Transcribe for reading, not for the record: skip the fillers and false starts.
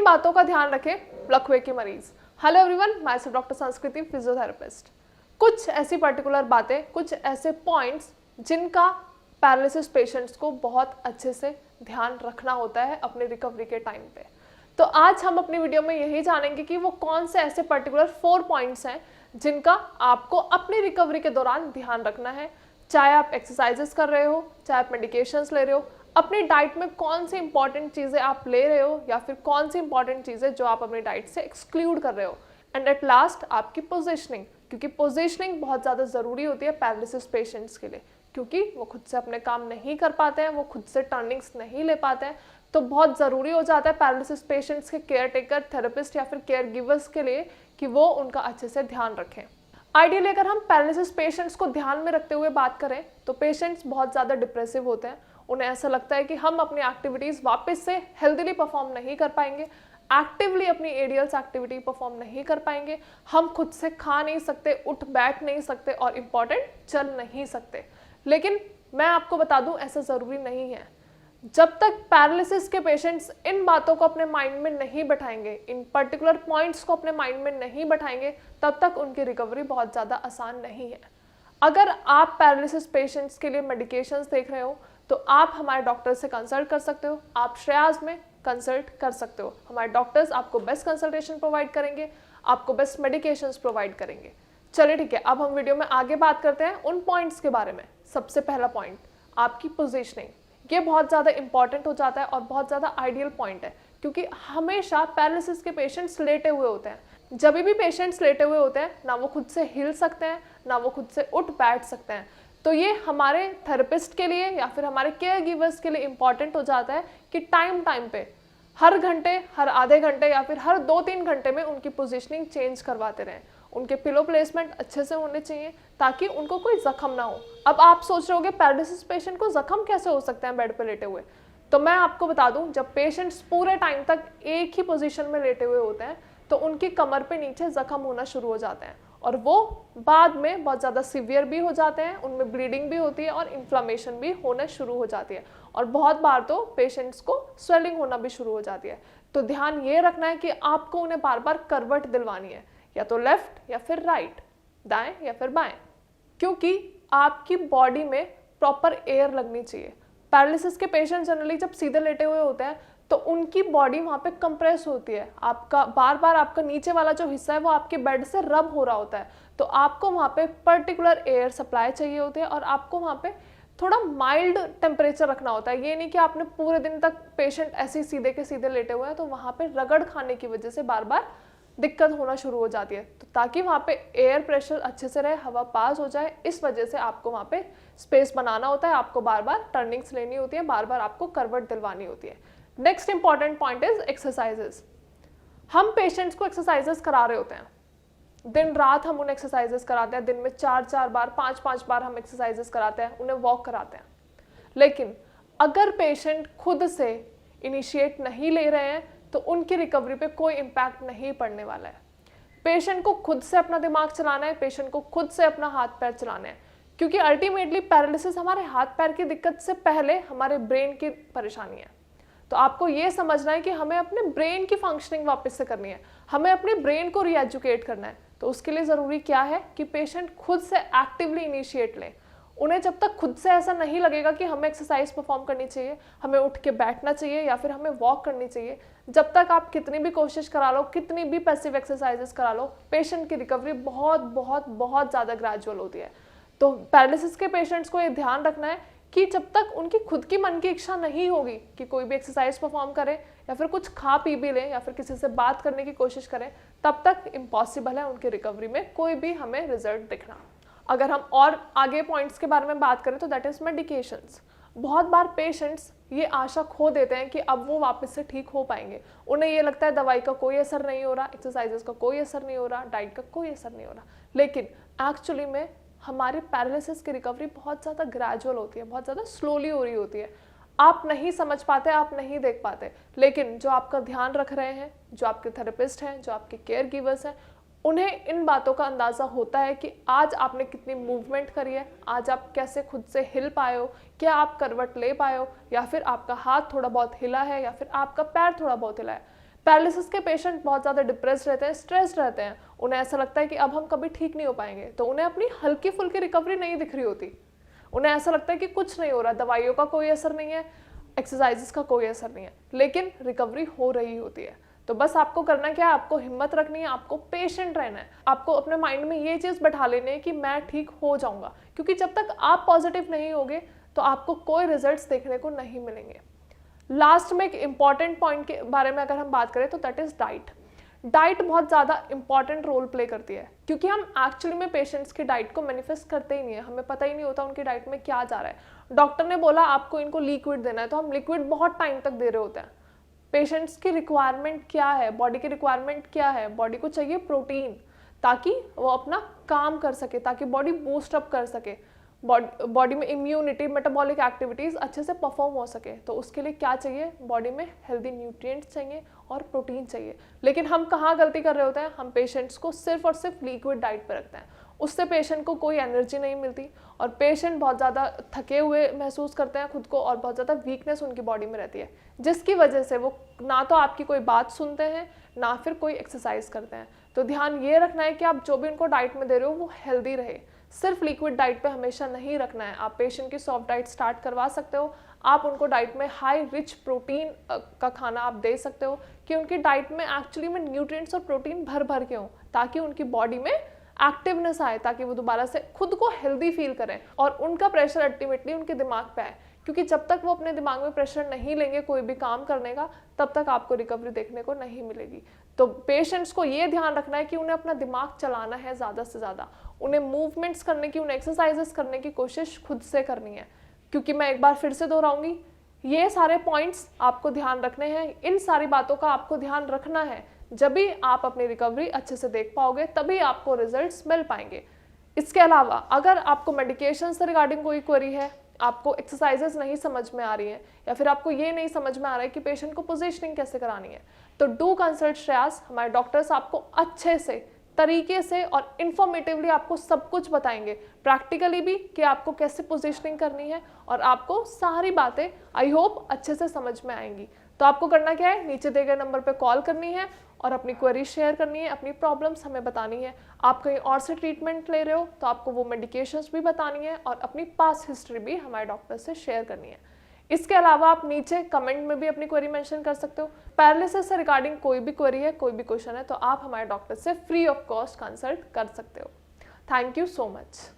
इन बातों का ध्यान रखें लकवे के मरीज। हेलो एवरीवन, मैं सेल्फ डॉक्टर संस्कृति, फिजियोथेरेपिस्ट। कुछ ऐसी पर्टिकुलर बातें, कुछ ऐसे पॉइंट्स जिनका पैरालिसिस पेशेंट्स को बहुत अच्छे से ध्यान रखना होता है अपने रिकवरी के टाइम पे। तो आज हम अपनी वीडियो में यही जानेंगे कि वो कौन से ऐसे पर्टिकुलर 4 पॉइंट्स हैं जिनका आपको अपनी रिकवरी के दौरान ध्यान रखना है। चाहे आप एक्सरसाइजेस कर रहे हो, चाहे आप मेडिकेशंस ले रहे हो, अपनी डाइट में कौन सी इंपॉर्टेंट चीज़ें आप ले रहे हो या फिर कौन सी इंपॉर्टेंट चीज़ें जो आप अपनी डाइट से एक्सक्लूड कर रहे हो। एंड एट लास्ट आपकी पोजिशनिंग, क्योंकि पोजिशनिंग बहुत ज़्यादा ज़रूरी होती है पैरालिसिस पेशेंट्स के लिए, क्योंकि वो खुद से अपने काम नहीं कर पाते हैं, वो खुद से टर्निंग्स नहीं ले पाते हैं। तो बहुत ज़रूरी हो जाता है पैरालिसिस पेशेंट्स के केयर टेकर, थेरेपिस्ट या फिर केयर गिवर्स के लिए कि वो उनका अच्छे से ध्यान रखें। आइडियली अगर हम पैरालिसिस पेशेंट्स को ध्यान में रखते हुए बात करें तो पेशेंट्स बहुत ज़्यादा डिप्रेसिव होते हैं। उन्हें ऐसा लगता है कि हम अपनी एक्टिविटीज़ वापस से हेल्दीली परफॉर्म नहीं कर पाएंगे, एक्टिवली अपनी एडियल्स एक्टिविटी परफॉर्म नहीं कर पाएंगे, हम खुद से खा नहीं सकते, उठ बैठ नहीं सकते और इम्पॉर्टेंट चल नहीं सकते। लेकिन मैं आपको बता दूं ऐसा ज़रूरी नहीं है। जब तक पैरालिसिस के पेशेंट्स इन बातों को अपने माइंड में नहीं बैठाएंगे, इन पर्टिकुलर पॉइंट्स को अपने माइंड में नहीं बैठाएंगे, तब तक उनकी रिकवरी बहुत ज़्यादा आसान नहीं है। अगर आप पैरालिसिस पेशेंट्स के लिए मेडिकेशंस देख रहे हो तो आप हमारे डॉक्टर से कंसल्ट कर सकते हो, आप श्रेयास में कंसल्ट कर सकते हो। हमारे डॉक्टर्स आपको बेस्ट कंसल्टेशन प्रोवाइड करेंगे, आपको बेस्ट मेडिकेशंस प्रोवाइड करेंगे। चलिए ठीक है, अब हम वीडियो में आगे बात करते हैं उन पॉइंट्स के बारे में। सबसे पहला पॉइंट, आपकी पोजीशनिंग। ये बहुत ज़्यादा इंपॉर्टेंट हो जाता है और बहुत ज़्यादा आइडियल पॉइंट है, क्योंकि हमेशा पैरालिसिस के पेशेंट्स लेटे हुए होते हैं। जब भी पेशेंट्स लेटे हुए होते हैं ना वो खुद से हिल सकते हैं, ना वो खुद से उठ बैठ सकते हैं। तो ये हमारे थेरेपिस्ट के लिए या फिर हमारे केयर गिवर्स के लिए इंपॉर्टेंट हो जाता है कि टाइम पे हर घंटे, हर आधे घंटे या फिर हर 2-3 घंटे में उनकी पोजीशनिंग चेंज करवाते रहें। उनके पिलो प्लेसमेंट अच्छे से होने चाहिए ताकि उनको कोई जख्म ना हो। अब आप सोच रहे होगे पैरालिसिस पेशेंट को जख्म कैसे हो सकते हैं बेड पे लेटे हुए। तो मैं आपको बता दूं, जब पेशेंट्स पूरे टाइम तक एक ही पोजीशन में लेटे हुए होते हैं तो उनकी कमर पे नीचे जख्म होना शुरू हो जाते हैं और वो बाद में बहुत ज़्यादा सीवियर भी हो जाते हैं, उनमें ब्लीडिंग भी होती है और इन्फ्लामेशन भी होना शुरू हो जाती है और बहुत बार तो पेशेंट्स को स्वेलिंग होना भी शुरू हो जाती है। तो ध्यान ये रखना है कि आपको उन्हें बार बार करवट दिलवानी है, या तो लेफ्ट या फिर राइट, दाएं या फिर बाएं, क्योंकि आपकी बॉडी में प्रॉपर एयर लगनी चाहिए। पैरालिसिस के पेशेंट जनरली जब सीधे लेटे हुए होते हैं तो उनकी बॉडी वहाँ पे कंप्रेस होती है, आपका बार बार आपका नीचे वाला जो हिस्सा है वो आपके बेड से रब हो रहा होता है। तो आपको वहाँ पे पर्टिकुलर एयर सप्लाई चाहिए होती है और आपको वहाँ पे थोड़ा माइल्ड टेम्परेचर रखना होता है। ये नहीं कि आपने पूरे दिन तक पेशेंट ऐसे सीधे के सीधे लेटे हुए हैं तो वहाँ पे रगड़ खाने की वजह से बार बार दिक्कत होना शुरू हो जाती है। तो ताकि वहाँ पे एयर प्रेशर अच्छे से रहे, हवा पास हो जाए, इस वजह से आपको वहाँ पे स्पेस बनाना होता है, आपको बार बार टर्निंग्स लेनी होती है, बार बार आपको करवट दिलवानी होती है। Next important point is exercises. हम पेशेंट्स को एक्सरसाइजेस करा रहे होते हैं, दिन रात हम उन्हें एक्सरसाइजेस कराते हैं, दिन में 4-4 बार, 5-5 बार हम एक्सरसाइजेस कराते हैं, उन्हें वॉक कराते हैं। लेकिन अगर पेशेंट खुद से इनिशिएट नहीं ले रहे हैं तो उनकी रिकवरी पे कोई इम्पैक्ट नहीं पड़ने वाला है। पेशेंट को खुद से अपना दिमाग चलाना है, पेशेंट को खुद से अपना हाथ पैर चलाना है, क्योंकि अल्टीमेटली पैरालिसिस हमारे हाथ पैर की दिक्कत से पहले हमारे ब्रेन की परेशानी है। तो आपको ये समझना है कि हमें अपने ब्रेन की फंक्शनिंग वापस से करनी है, हमें अपने ब्रेन को रीएजुकेट करना है। तो उसके लिए ज़रूरी क्या है कि पेशेंट खुद से एक्टिवली इनिशिएट लें। उन्हें जब तक खुद से ऐसा नहीं लगेगा कि हमें एक्सरसाइज परफॉर्म करनी चाहिए, हमें उठ के बैठना चाहिए या फिर हमें वॉक करनी चाहिए, जब तक आप कितनी भी कोशिश करा लो, कितनी भी पैसिव एक्सरसाइजेस करा लो, पेशेंट की रिकवरी बहुत बहुत बहुत ज़्यादा ग्रेजुअल होती है। तो पैरालिसिस के पेशेंट्स को ये ध्यान रखना है कि जब तक उनकी खुद की मन की इच्छा नहीं होगी कि कोई भी एक्सरसाइज परफॉर्म करें या फिर कुछ खा पी भी लें या फिर किसी से बात करने की कोशिश करें, तब तक इम्पॉसिबल है उनकी रिकवरी में कोई भी हमें रिजल्ट दिखना। अगर हम और आगे पॉइंट्स के बारे में बात करें तो दैट इज मेडिकेशंस। बहुत बार पेशेंट्स ये आशा खो देते हैं कि अब वो वापस से ठीक हो पाएंगे। उन्हें ये लगता है दवाई का कोई असर नहीं हो रहा, एक्सरसाइजेस का कोई असर नहीं हो रहा, डाइट का कोई असर नहीं हो रहा। लेकिन एक्चुअली में हमारे पैरालिसिस की रिकवरी बहुत ज़्यादा ग्रेजुअल होती है, बहुत ज़्यादा स्लोली हो रही होती है। आप नहीं समझ पाते, आप नहीं देख पाते, लेकिन जो आपका ध्यान रख रहे हैं, जो आपके थेरेपिस्ट हैं, जो आपके केयर गिवर्स हैं, उन्हें इन बातों का अंदाज़ा होता है कि आज आपने कितनी मूवमेंट करी है, आज आप कैसे खुद से हिल पाए हो, क्या आप करवट ले पाए हो, या फिर आपका हाथ थोड़ा बहुत हिला है या फिर आपका पैर थोड़ा बहुत हिला है। पैरालिसिस के पेशेंट बहुत ज़्यादा डिप्रेस रहते हैं, स्ट्रेस्ड रहते हैं, उन्हें ऐसा लगता है कि अब हम कभी ठीक नहीं हो पाएंगे, तो उन्हें अपनी हल्की फुल्की रिकवरी नहीं दिख रही होती। उन्हें ऐसा लगता है कि कुछ नहीं हो रहा, दवाइयों का कोई असर नहीं है, एक्सरसाइजेस का कोई असर नहीं है, लेकिन रिकवरी हो रही होती है। तो बस आपको करना क्या है, आपको हिम्मत रखनी है, आपको पेशेंट रहना है, आपको अपने माइंड में ये चीज़ बैठा लेनी है कि मैं ठीक हो जाऊंगा, क्योंकि जब तक आप पॉजिटिव नहीं होगे तो आपको कोई रिजल्ट्स देखने को नहीं मिलेंगे। लास्ट में एक इंपॉर्टेंट पॉइंट के बारे में अगर हम बात करें तो दैट इज डाइट। डाइट बहुत ज़्यादा इंपॉर्टेंट रोल प्ले करती है, क्योंकि हम एक्चुअली में पेशेंट्स की डाइट को मैनिफेस्ट करते ही नहीं है, हमें पता ही नहीं होता उनकी डाइट में क्या जा रहा है। डॉक्टर ने बोला आपको इनको लिक्विड देना है, तो हम लिक्विड बहुत टाइम तक दे रहे होते हैं। पेशेंट्स की रिक्वायरमेंट क्या है, बॉडी की रिक्वायरमेंट क्या है, बॉडी को चाहिए प्रोटीन ताकि वो अपना काम कर सके, ताकि बॉडी बूस्ट अप कर सके, बॉडी में इम्यूनिटी, मेटाबॉलिक एक्टिविटीज़ अच्छे से परफॉर्म हो सके। तो उसके लिए क्या चाहिए, बॉडी में हेल्दी न्यूट्रिएंट्स चाहिए और प्रोटीन चाहिए। लेकिन हम कहाँ गलती कर रहे होते हैं, हम पेशेंट्स को सिर्फ और सिर्फ लिक्विड डाइट पर रखते हैं, उससे पेशेंट को कोई एनर्जी नहीं मिलती और पेशेंट बहुत ज़्यादा थके हुए महसूस करते हैं खुद को और बहुत ज़्यादा वीकनेस उनकी बॉडी में रहती है, जिसकी वजह से वो ना तो आपकी कोई बात सुनते हैं ना फिर कोई एक्सरसाइज करते हैं। तो ध्यान ये रखना है कि आप जो भी उनको डाइट में दे रहे हो वो हेल्दी रहे, सिर्फ लिक्विड डाइट पे हमेशा नहीं रखना है। आप पेशेंट की सॉफ्ट डाइट स्टार्ट करवा सकते हो, आप उनको डाइट में हाई रिच प्रोटीन का खाना आप दे सकते हो कि उनकी डाइट में एक्चुअली में न्यूट्रिएंट्स और प्रोटीन भर भर के हों, ताकि उनकी बॉडी में एक्टिवनेस आए, ताकि वो दोबारा से खुद को हेल्दी फील करें और उनका प्रेशर अल्टीमेटली उनके दिमाग पे आए, क्योंकि जब तक वो अपने दिमाग में प्रेशर नहीं लेंगे कोई भी काम करने का, तब तक आपको रिकवरी देखने को नहीं मिलेगी। तो पेशेंट्स को ये ध्यान रखना है कि उन्हें अपना दिमाग चलाना है ज़्यादा से ज़्यादा, उन्हें मूवमेंट्स करने की, उन्हें एक्सरसाइजेस करने की कोशिश खुद से करनी है। क्योंकि मैं एक बार फिर से दोहराऊंगी, ये सारे पॉइंट्स आपको ध्यान रखने हैं, इन सारी बातों का आपको ध्यान रखना है। जब भी आप अपनी रिकवरी अच्छे से देख पाओगे तभी आपको रिजल्ट्स मिल पाएंगे। इसके अलावा अगर आपको मेडिकेशन से रिगार्डिंग कोई क्वेरी है, आपको एक्सरसाइजेस नहीं समझ में आ रही हैं, या फिर आपको ये नहीं समझ में आ रहा है कि पेशेंट को पोजीशनिंग कैसे करानी है, तो डू कंसल्ट श्रेयास। हमारे डॉक्टर्स आपको अच्छे से, तरीके से और इन्फॉर्मेटिवली आपको सब कुछ बताएंगे, प्रैक्टिकली भी कि आपको कैसे पोजीशनिंग करनी है, और आपको सारी बातें आई होप अच्छे से समझ में आएंगी। तो आपको करना क्या है, नीचे दिए गए नंबर पे कॉल करनी है और अपनी क्वेरी शेयर करनी है, अपनी प्रॉब्लम्स हमें बतानी है। आप कहीं और से ट्रीटमेंट ले रहे हो तो आपको वो मेडिकेशंस भी बतानी है और अपनी पास्ट हिस्ट्री भी हमारे डॉक्टर से शेयर करनी है। इसके अलावा आप नीचे कमेंट में भी अपनी क्वेरी मेंशन कर सकते हो। पैरालिसिस से रिगार्डिंग कोई भी क्वेरी है, कोई भी क्वेश्चन है, तो आप हमारे डॉक्टर से फ्री ऑफ कॉस्ट कंसल्ट कर सकते हो। Thank you so much.